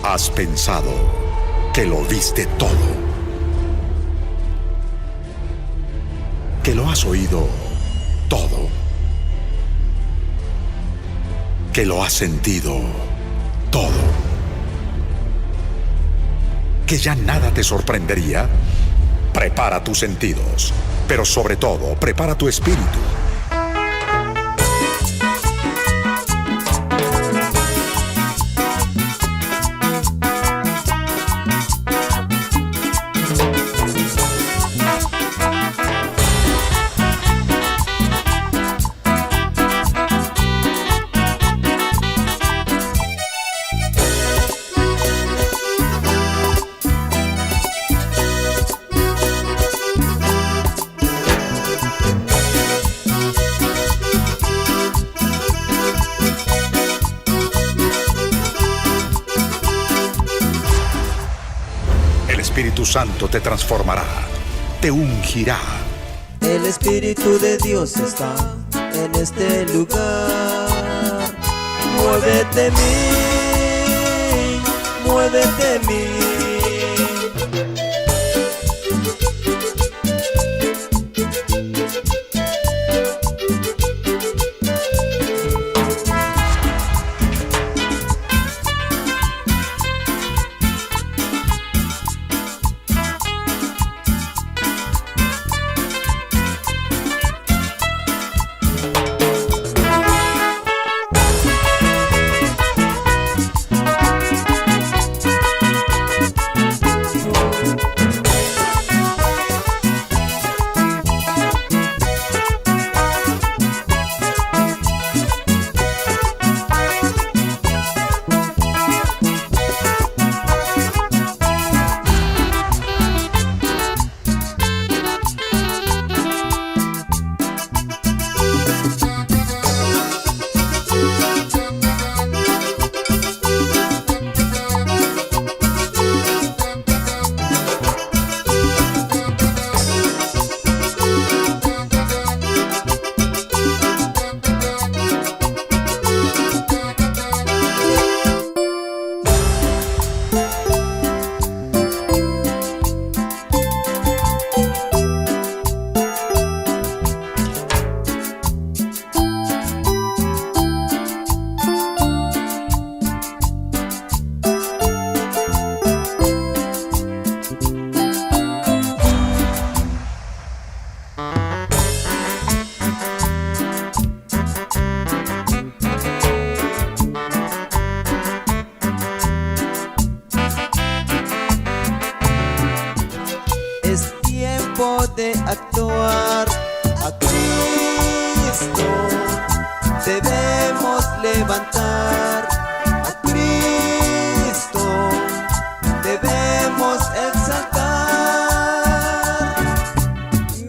Has pensado que lo viste todo, que lo has oído todo, que lo has sentido todo, que ya nada te sorprendería. Prepara tus sentidos, pero sobre todo, prepara tu espíritu. El Espíritu Santo te transformará, te ungirá. El Espíritu de Dios está en este lugar. Muévete en mí, muévete en mí. Es tiempo de actuar a Cristo. Debemos levantar a Cristo. Debemos exaltar.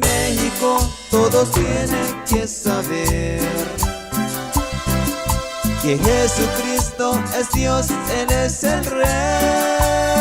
México, todos tienen que saber que Jesucristo es Dios, Él es el Rey.